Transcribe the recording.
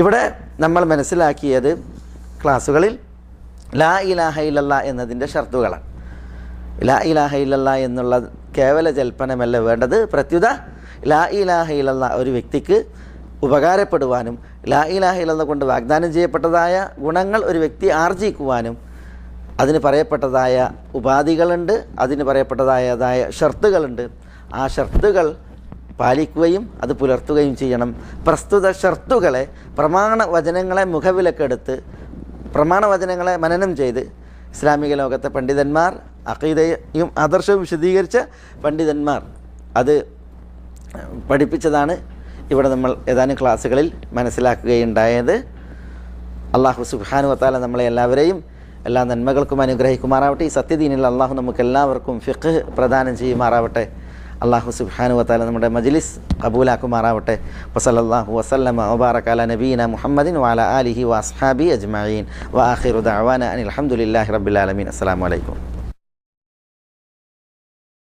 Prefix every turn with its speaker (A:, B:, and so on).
A: ഇവിടെ നമ്മൾ മനസ്സിലാക്കിയത് ക്ലാസ്സുകളിൽ ലാ ഇലാഹ ഇല്ലല്ലാ എന്നതിൻ്റെ ഷർത്തുകളാണ്. ലാ ഇലാഹ ഇല്ലല്ലാ എന്നുള്ള കേവല ജൽപ്പനമല്ല വേണ്ടത്, പ്രത്യുത ലാ ഇലാഹ ഇല്ലല്ലാ ഒരു വ്യക്തിക്ക് ഉപകാരപ്പെടുവാനും ലാ ഇലാഹ ഇല്ലല്ലാ കൊണ്ട് വാഗ്ദാനം ചെയ്യപ്പെട്ടതായ ഗുണങ്ങൾ ഒരു വ്യക്തി ആർജിക്കുവാനും അതിന് പറയപ്പെട്ടതായ ഉപാധികളുണ്ട്, അതിന് പറയപ്പെട്ടതായതായ ഷർത്തുകളുണ്ട്. ആ ഷർത്തുകൾ പാലിക്കുകയും അത് പുലർത്തുകയും ചെയ്യണം. പ്രസ്തുത ഷർത്തുകളെ പ്രമാണവചനങ്ങളെ മുഖവിലക്കെടുത്ത് പ്രമാണവചനങ്ങളെ മനനം ചെയ്ത് ഇസ്ലാമിക ലോകത്തെ പണ്ഡിതന്മാർ, അഖീദയും ആദർശവും വിശദീകരിച്ച പണ്ഡിതന്മാർ അത് പഠിപ്പിച്ചതാണ് ഇവിടെ നമ്മൾ ഏതാനും ക്ലാസ്സുകളിൽ മനസ്സിലാക്കുകയുണ്ടായത്. അല്ലാഹു സുബ്ഹാനഹു വ തആല നമ്മളെ എല്ലാവരെയും എല്ലാ നന്മകൾക്കും അനുഗ്രഹിക്കുമാറാവട്ടെ. ഈ സത്യദീനിൽ അള്ളാഹു നമുക്ക് എല്ലാവർക്കും ഫിഖ് പ്രദാനം ചെയ്യുമാറാവട്ടെ. അല്ലാഹു സുബ്ഹാനഹു വ തആല നമ്മുടെ മജ്ലിസ് ഖബൂലാക്കുമാറാവട്ടെ. വസല്ലല്ലാഹു വസല്ലമ വബാറക അലാ നബീന മുഹമ്മദിൻ വഅലാ ആലിഹി വഅസ്ഹാബിഹി അജ്മഈൻ. വആഖിറു ദഅവാന അനിൽ ഹംദുലില്ലാഹി റബ്ബിൽ ആലമീൻ. അസ്സലാമു അലൈക്കും.